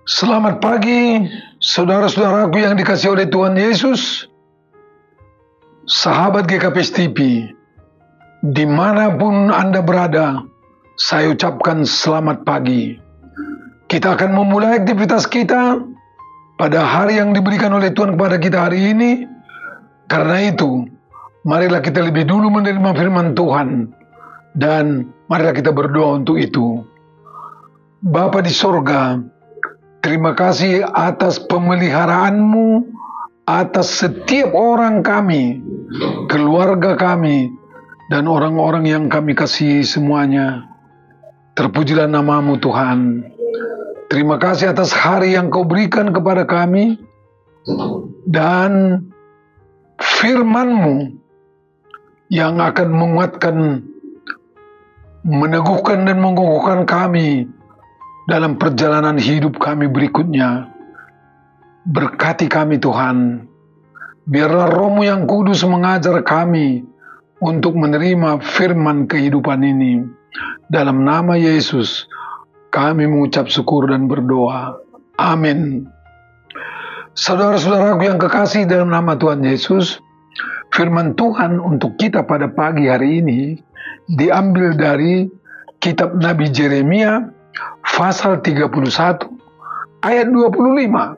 Selamat pagi, saudara-saudaraku yang dikasihi oleh Tuhan Yesus, sahabat GKPS TV, dimanapun Anda berada, saya ucapkan selamat pagi. Kita akan memulai aktivitas kita pada hari yang diberikan oleh Tuhan kepada kita hari ini. Karena itu, marilah kita lebih dulu menerima firman Tuhan, dan marilah kita berdoa untuk itu. Bapa di sorga, terima kasih atas pemeliharaanmu, atas setiap orang kami, keluarga kami, dan orang-orang yang kami kasihi semuanya. Terpujilah namamu Tuhan. Terima kasih atas hari yang kau berikan kepada kami, dan firman-Mu yang akan menguatkan, meneguhkan dan mengukuhkan kami dalam perjalanan hidup kami berikutnya. Berkati kami Tuhan. Biarlah Roh-Mu yang kudus mengajar kami untuk menerima firman kehidupan ini. Dalam nama Yesus, kami mengucap syukur dan berdoa. Amin. Saudara-saudaraku yang kekasih dalam nama Tuhan Yesus, firman Tuhan untuk kita pada pagi hari ini diambil dari kitab Nabi Yeremia pasal 31 ayat 25.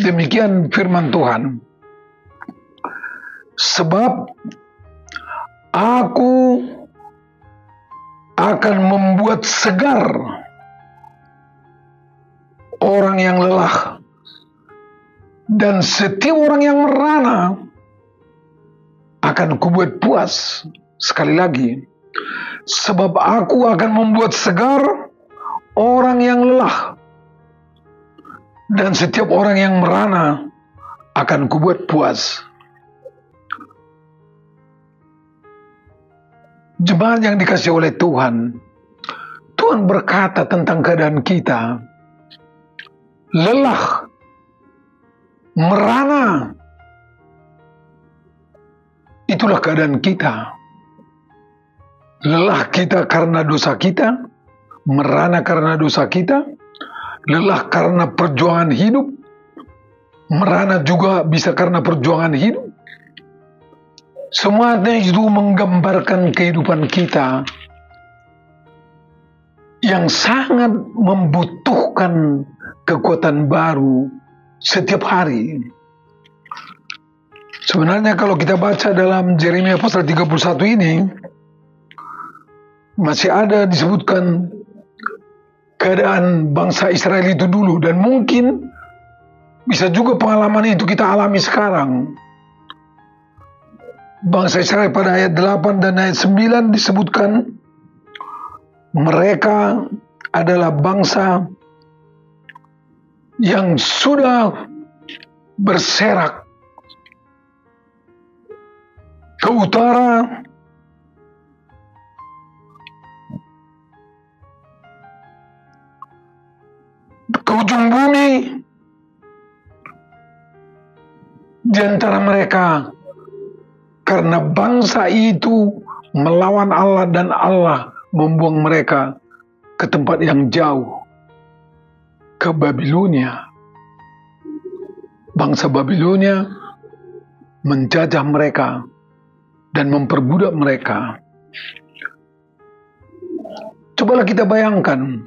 Demikian firman Tuhan. Sebab aku akan membuat segar orang yang lelah, dan setiap orang yang merana akan kubuat puas. Sekali lagi, sebab aku akan membuat segar orang yang lelah, dan setiap orang yang merana akan kubuat puas. Jemaat yang dikasihi oleh Tuhan, Tuhan berkata tentang keadaan kita. Lelah, merana, itulah keadaan kita. Lelah kita karena dosa kita, merana karena dosa kita, lelah karena perjuangan hidup, merana juga bisa karena perjuangan hidup. Semuanya itu menggambarkan kehidupan kita yang sangat membutuhkan kekuatan baru setiap hari. Sebenarnya kalau kita baca dalam Yeremia pasal 31 ini, masih ada disebutkan keadaan bangsa Israel itu dulu, dan mungkin bisa juga pengalaman itu kita alami sekarang. Bangsa Israel pada ayat 8 dan ayat 9 disebutkan mereka adalah bangsa yang sudah berserak ke utara, ke ujung bumi. Di antara mereka, karena bangsa itu melawan Allah dan Allah membuang mereka ke tempat yang jauh, ke Babilonia. Bangsa Babilonia menjajah mereka dan memperbudak mereka. Cobalah kita bayangkan.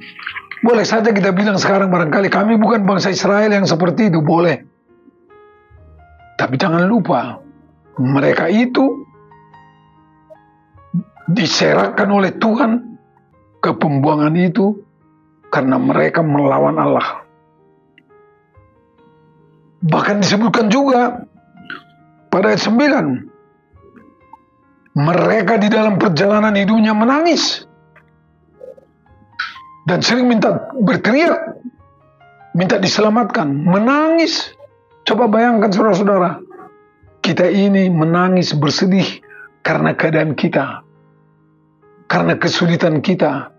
Boleh saja kita bilang sekarang barangkali kami bukan bangsa Israel yang seperti itu, boleh. Tapi jangan lupa, mereka itu diserahkan oleh Tuhan ke pembuangan itu karena mereka melawan Allah. Bahkan disebutkan juga pada ayat 9, mereka di dalam perjalanan hidupnya menangis dan sering berteriak, minta diselamatkan, menangis. Coba bayangkan saudara-saudara, kita ini menangis bersedih karena keadaan kita, karena kesulitan kita,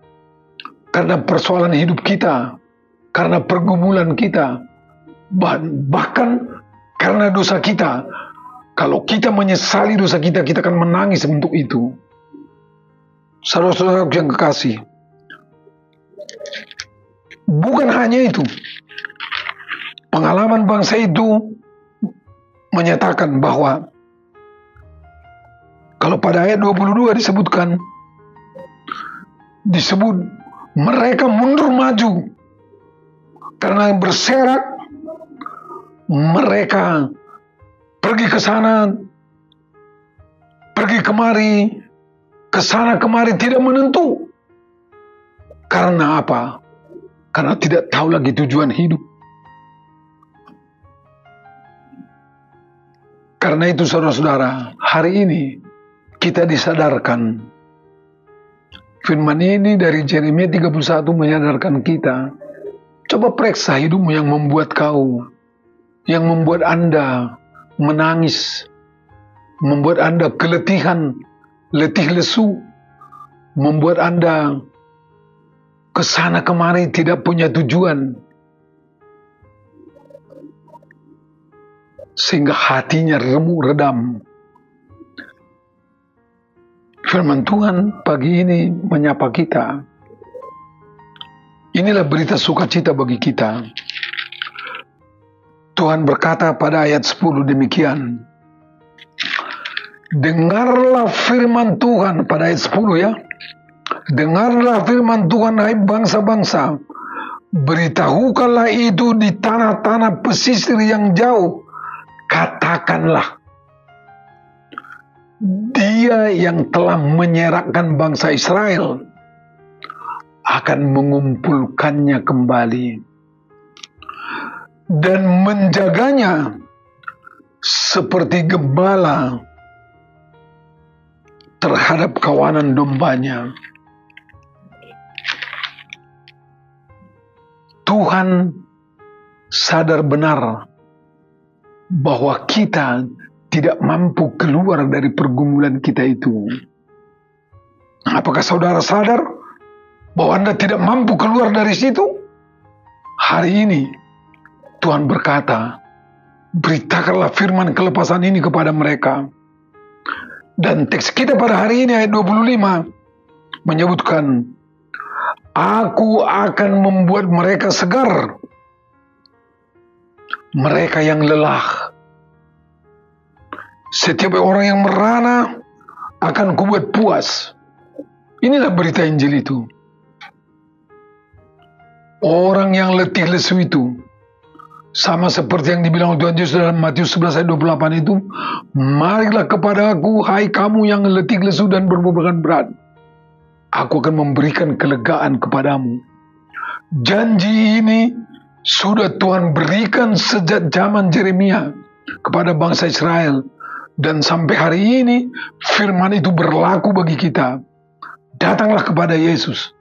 karena persoalan hidup kita, karena pergumulan kita, bahkan karena dosa kita. Kalau kita menyesali dosa kita, kita akan menangis untuk itu. Saudara-saudara yang kekasih, bukan hanya itu, pengalaman bangsa itu menyatakan bahwa kalau pada ayat 22 disebut mereka mundur maju karena berserak, mereka pergi ke sana, pergi kemari, ke sana kemari tidak menentu. Karena apa? Karena tidak tahu lagi tujuan hidup. Karena itu saudara-saudara, hari ini kita disadarkan. Firman ini dari Yeremia 31 menyadarkan kita. Coba periksa hidupmu yang membuat kau, yang membuat Anda menangis, membuat Anda keletihan, letih lesu, membuat Anda kesana kemari tidak punya tujuan, sehingga hatinya remuk redam. Firman Tuhan pagi ini menyapa kita. Inilah berita sukacita bagi kita. Tuhan berkata pada ayat 10 demikian. Dengarlah firman Tuhan pada ayat 10 ya. Dengarlah firman Tuhan hai bangsa-bangsa. Beritahukanlah itu di tanah-tanah pesisir yang jauh. Katakanlah. Dia yang telah menyerakkan bangsa Israel akan mengumpulkannya kembali dan menjaganya seperti gembala terhadap kawanan dombanya. Tuhan sadar benar bahwa kita tidak mampu keluar dari pergumulan kita itu. Apakah saudara sadar bahwa Anda tidak mampu keluar dari situ? Hari ini Tuhan berkata, beritakanlah firman kelepasan ini kepada mereka. Dan teks kita pada hari ini ayat 25 menyebutkan, Aku akan membuat mereka segar, mereka yang lelah. Setiap orang yang merana akan kubuat puas. Inilah berita Injil itu. Orang yang letih lesu itu, sama seperti yang dibilang Tuhan Yesus dalam Matius 11 ayat 28 itu, marilah kepada aku, hai kamu yang letih lesu dan berbeban berat. Aku akan memberikan kelegaan kepadamu. Janji ini sudah Tuhan berikan sejak zaman Yeremia kepada bangsa Israel. Dan sampai hari ini firman itu berlaku bagi kita. Datanglah kepada Yesus.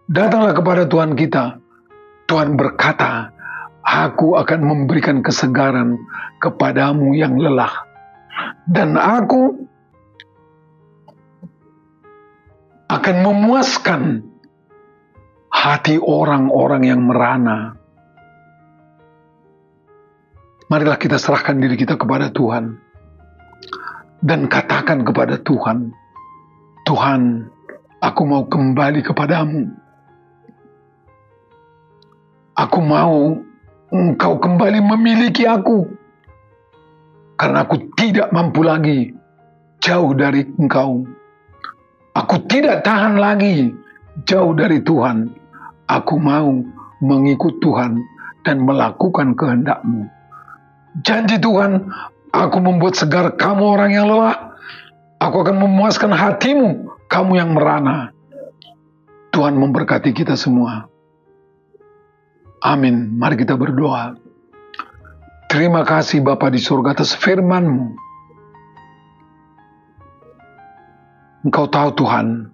Datanglah kepada Tuhan kita. Tuhan berkata, Aku akan memberikan kesegaran kepadamu yang lelah. Dan aku akan memuaskan hati orang-orang yang merana. Marilah kita serahkan diri kita kepada Tuhan. Dan katakan kepada Tuhan, Tuhan, aku mau kembali kepadamu. Aku mau Engkau kembali memiliki aku. Karena aku tidak mampu lagi jauh dari Engkau. Aku tidak tahan lagi jauh dari Tuhan. Aku mau mengikut Tuhan dan melakukan kehendak-Mu. Janji Tuhan, aku membuat segar kamu orang yang lelah. Aku akan memuaskan hatimu, kamu yang merana. Tuhan memberkati kita semua. Amin. Mari kita berdoa. Terima kasih Bapa di surga atas firman-Mu. Engkau tahu Tuhan.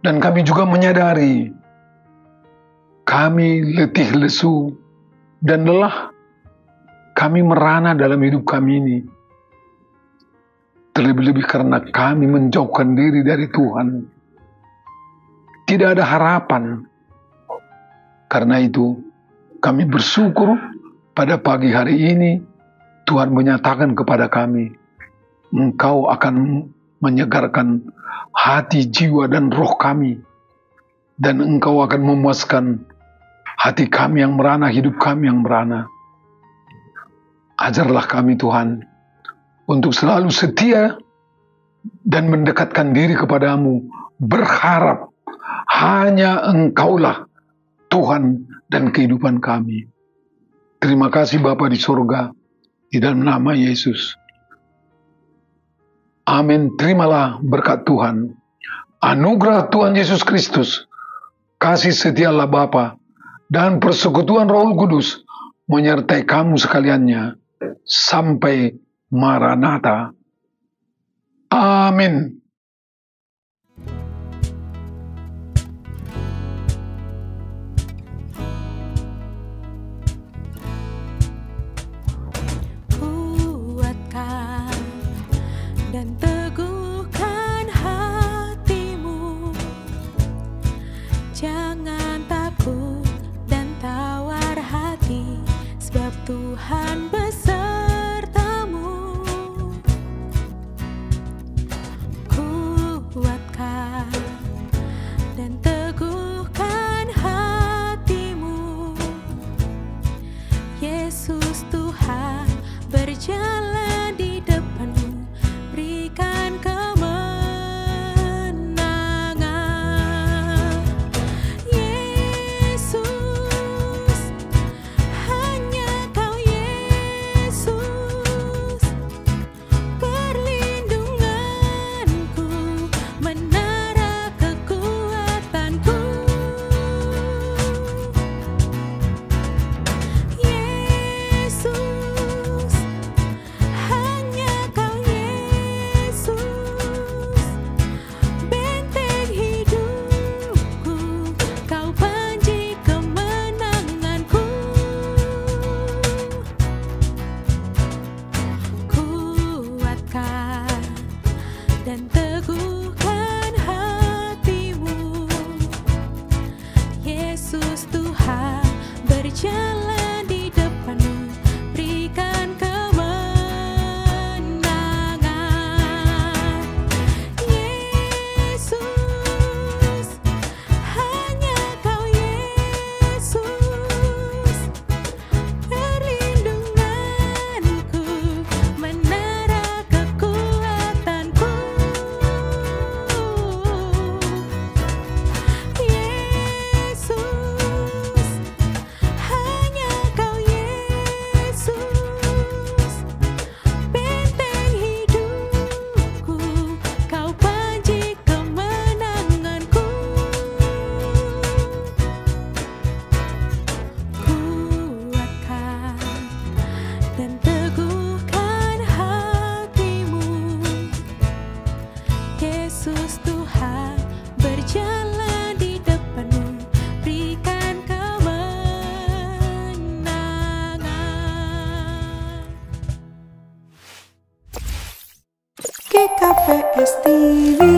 Dan kami juga menyadari kami letih lesu dan lelah. Kami merana dalam hidup kami ini. Terlebih-lebih karena kami menjauhkan diri dari Tuhan. Tidak ada harapan. Karena itu, kami bersyukur pada pagi hari ini Tuhan menyatakan kepada kami, Engkau akan menyegarkan hati, jiwa, dan roh kami. Dan Engkau akan memuaskan hati kami yang merana, hidup kami yang merana. Ajarlah kami Tuhan, untuk selalu setia dan mendekatkan diri kepadamu, berharap hanya Engkaulah Tuhan dan kehidupan kami. Terima kasih Bapa di surga, di dalam nama Yesus. Amin. Terimalah berkat Tuhan, anugerah Tuhan Yesus Kristus, kasih setia Allah Bapa, dan persekutuan Roh Kudus menyertai kamu sekaliannya sampai Maranatha. Amin. Kuatkan dan teguhkan hatimu, jangan takut dan tawar hati, sebab Tuhan besertamu. Kuatkan dan teguhkan hatimu, Yesus Tuhan berjalan di depanmu, berikan kemenangan. Yesus, hanya Kau Yesus, perlindunganku, menara kekuatanku. Yesus, hanya Kau Yesus, benteng hidupku, Kau panji kemenanganku. Kuatkan dan teguhkan hatimu, Yesus Tuhan berjalan di depanmu, berikan kemenangan. Yesus, hanya Kau Yesus, perlindunganku, menara kekuatanku. Yesus, hanya Kau Yesus, benteng hidupku, Kau panji kemenanganku. Kuatkan dan teguhkan hatimu, Yesus Tuhan berjalan di depanmu, berikan kemenangan. GKPS TV.